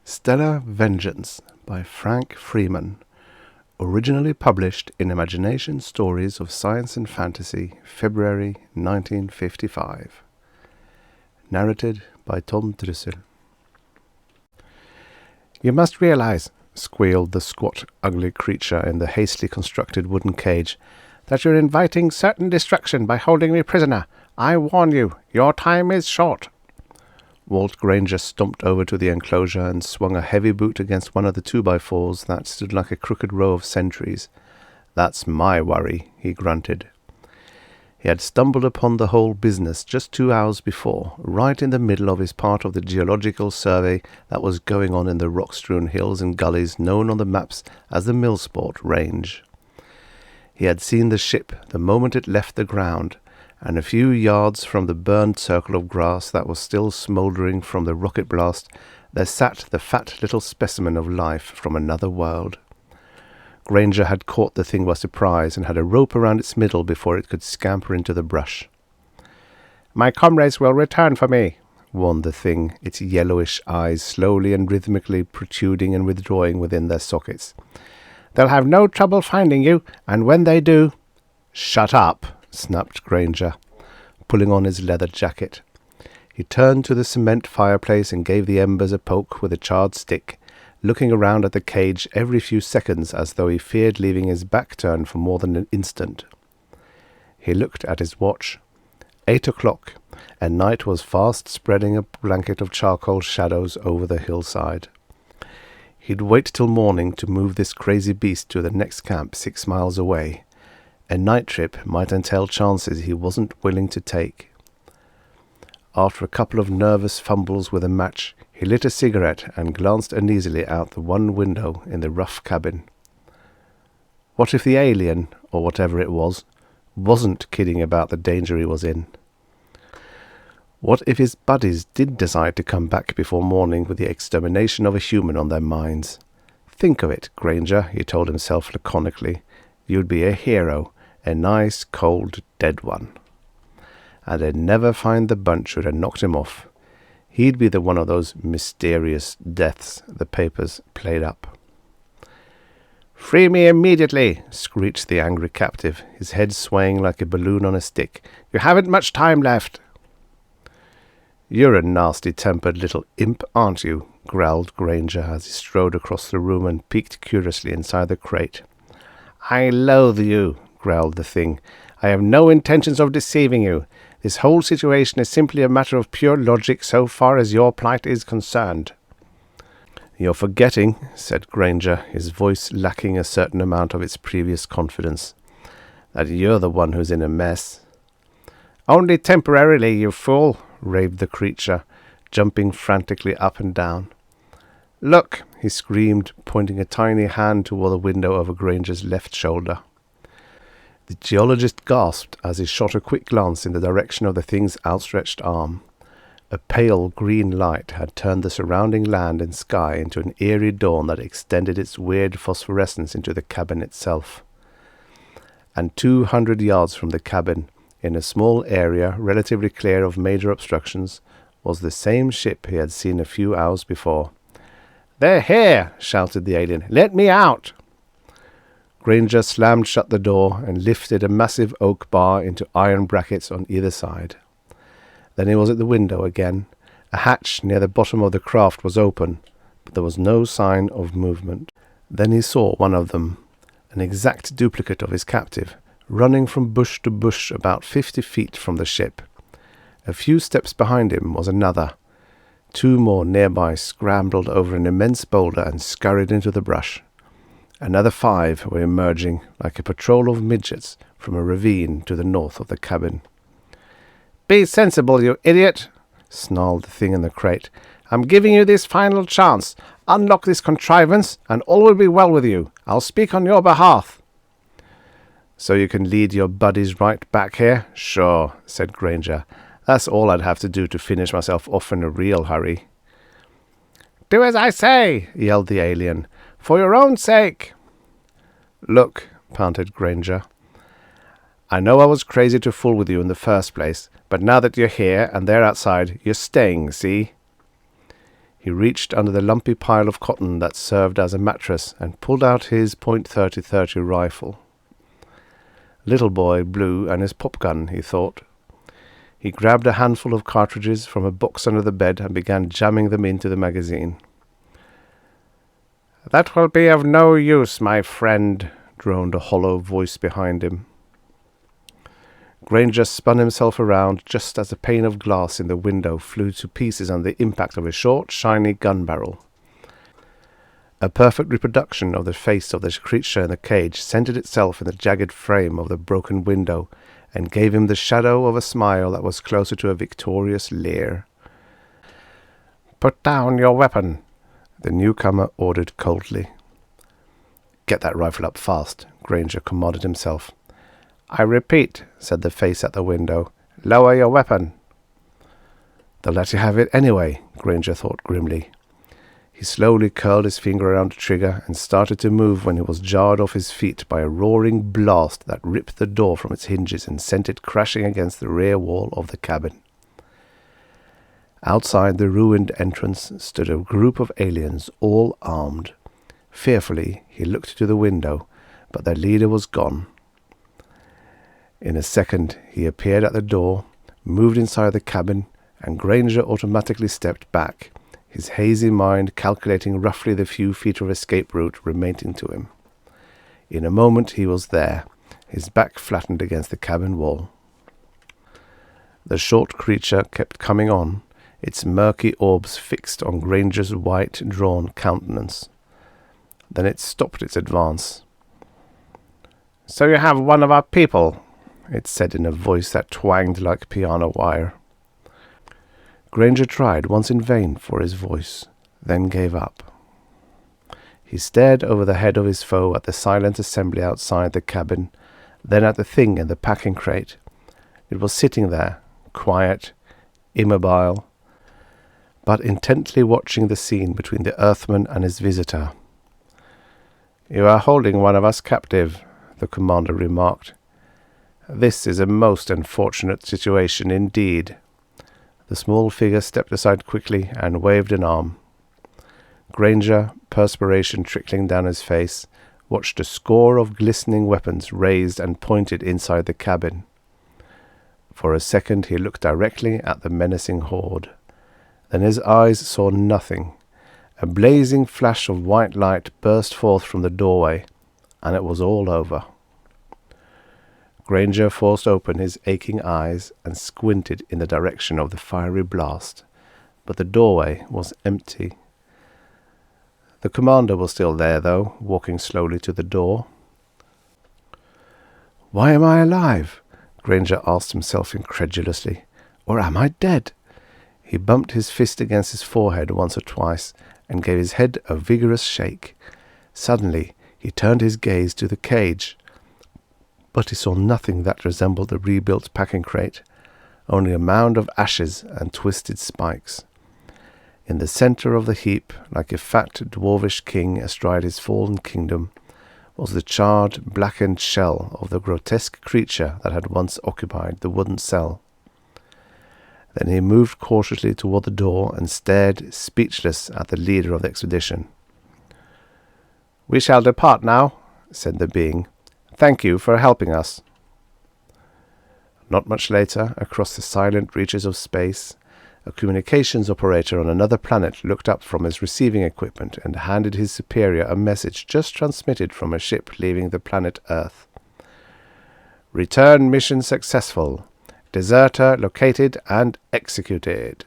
Stellar Vengeance by Frank Freeman. Originally published in Imagination Stories of Science and Fantasy, February 1955. Narrated by Tom Trussel. "You must realize," squealed the squat, ugly creature in the hastily constructed wooden cage, "that you're inviting certain destruction by holding me prisoner. I warn you, your time is short." Walt Granger stomped over to the enclosure and swung a heavy boot against one of the 2x4s that stood like a crooked row of sentries. "That's my worry," he grunted. He had stumbled upon the whole business just 2 hours before, right in the middle of his part of the geological survey that was going on in the rock-strewn hills and gullies known on the maps as the Millsport Range. He had seen the ship the moment it left the ground, and a few yards from the burned circle of grass that was still smouldering from the rocket blast, there sat the fat little specimen of life from another world. Granger had caught the thing by surprise and had a rope around its middle before it could scamper into the brush. "My comrades will return for me," warned the thing, its yellowish eyes slowly and rhythmically protruding and withdrawing within their sockets. "They'll have no trouble finding you, and when they do—" "Shut up!" snapped Granger, pulling on his leather jacket. He turned to the cement fireplace and gave the embers a poke with a charred stick, looking around at the cage every few seconds as though he feared leaving his back turned for more than an instant. He looked at his watch. 8 o'clock, and night was fast spreading a blanket of charcoal shadows over the hillside. He'd wait till morning to move this crazy beast to the next camp 6 miles away. A night trip might entail chances he wasn't willing to take. After a couple of nervous fumbles with a match, he lit a cigarette and glanced uneasily out the one window in the rough cabin. What if the alien, or whatever it was, wasn't kidding about the danger he was in? What if his buddies did decide to come back before morning with the extermination of a human on their minds? "Think of it, Granger," he told himself laconically. "You'd be a hero. A nice, cold, dead one. And they'd never find the bunch who'd have knocked him off. He'd be the one of those mysterious deaths the papers played up." "Free me immediately!" screeched the angry captive, his head swaying like a balloon on a stick. "You haven't much time left." "You're a nasty-tempered little imp, aren't you?" growled Granger as he strode across the room and peeked curiously inside the crate. "I loathe you," growled the thing. "I have no intentions of deceiving you. This whole situation is simply a matter of pure logic so far as your plight is concerned." "You're forgetting," said Granger, his voice lacking a certain amount of its previous confidence, "that you're the one who's in a mess." "Only temporarily, you fool," raved the creature, jumping frantically up and down. "Look," he screamed, pointing a tiny hand toward the window over Granger's left shoulder. The geologist gasped as he shot a quick glance in the direction of the thing's outstretched arm. A pale green light had turned the surrounding land and sky into an eerie dawn that extended its weird phosphorescence into the cabin itself. And 200 yards from the cabin, in a small area relatively clear of major obstructions, was the same ship he had seen a few hours before. "They're here!" shouted the alien. "Let me out!" Granger slammed shut the door and lifted a massive oak bar into iron brackets on either side. Then he was at the window again. A hatch near the bottom of the craft was open, but there was no sign of movement. Then he saw one of them, an exact duplicate of his captive, running from bush to bush about 50 feet from the ship. A few steps behind him was another. 2 more nearby scrambled over an immense boulder and scurried into the brush. Another 5 were emerging, like a patrol of midgets, from a ravine to the north of the cabin. "Be sensible, you idiot!" snarled the thing in the crate. "I'm giving you this final chance. Unlock this contrivance, and all will be well with you. I'll speak on your behalf." "So you can lead your buddies right back here?" "Sure," said Granger. "That's all I'd have to do to finish myself off in a real hurry." "Do as I say!" yelled the alien. "For your own sake!" "Look," panted Granger. "I know I was crazy to fool with you in the first place, but now that you're here and they're outside, you're staying, see?" He reached under the lumpy pile of cotton that served as a mattress and pulled out his .30-30 rifle. Little boy blue and his pop gun, he thought. He grabbed a handful of cartridges from a box under the bed and began jamming them into the magazine. "That will be of no use, my friend," droned a hollow voice behind him. Granger spun himself around just as a pane of glass in the window flew to pieces under the impact of a short, shiny gun barrel. A perfect reproduction of the face of the creature in the cage centered itself in the jagged frame of the broken window and gave him the shadow of a smile that was closer to a victorious leer. "Put down your weapon," the newcomer ordered coldly. "Get that rifle up fast," Granger commanded himself. "I repeat," said the face at the window, "lower your weapon." "They'll let you have it anyway," Granger thought grimly. He slowly curled his finger around the trigger and started to move when he was jarred off his feet by a roaring blast that ripped the door from its hinges and sent it crashing against the rear wall of the cabin. Outside the ruined entrance stood a group of aliens, all armed. Fearfully, he looked to the window, but their leader was gone. In a second, he appeared at the door, moved inside the cabin, and Granger automatically stepped back, his hazy mind calculating roughly the few feet of escape route remaining to him. In a moment he was there, his back flattened against the cabin wall. The short creature kept coming on, its murky orbs fixed on Granger's white, drawn countenance. Then it stopped its advance. "So you have one of our people," it said in a voice that twanged like piano wire. Granger tried once in vain for his voice, then gave up. He stared over the head of his foe at the silent assembly outside the cabin, then at the thing in the packing crate. It was sitting there, quiet, immobile, but intently watching the scene between the Earthman and his visitor. "You are holding one of us captive," the commander remarked. "This is a most unfortunate situation indeed." The small figure stepped aside quickly and waved an arm. Granger, perspiration trickling down his face, watched a score of glistening weapons raised and pointed inside the cabin. For a second he looked directly at the menacing horde. Then his eyes saw nothing. A blazing flash of white light burst forth from the doorway, and it was all over. Granger forced open his aching eyes and squinted in the direction of the fiery blast, but the doorway was empty. The commander was still there, though, walking slowly to the door. "Why am I alive?" Granger asked himself incredulously. "Or am I dead?" He bumped his fist against his forehead once or twice and gave his head a vigorous shake. Suddenly he turned his gaze to the cage, but he saw nothing that resembled the rebuilt packing crate, only a mound of ashes and twisted spikes. In the center of the heap, like a fat dwarvish king astride his fallen kingdom, was the charred, blackened shell of the grotesque creature that had once occupied the wooden cell. Then he moved cautiously toward the door and stared, speechless, at the leader of the expedition. "We shall depart now," said the being. "Thank you for helping us." Not much later, across the silent reaches of space, a communications operator on another planet looked up from his receiving equipment and handed his superior a message just transmitted from a ship leaving the planet Earth. "Return mission successful. Deserter located and executed."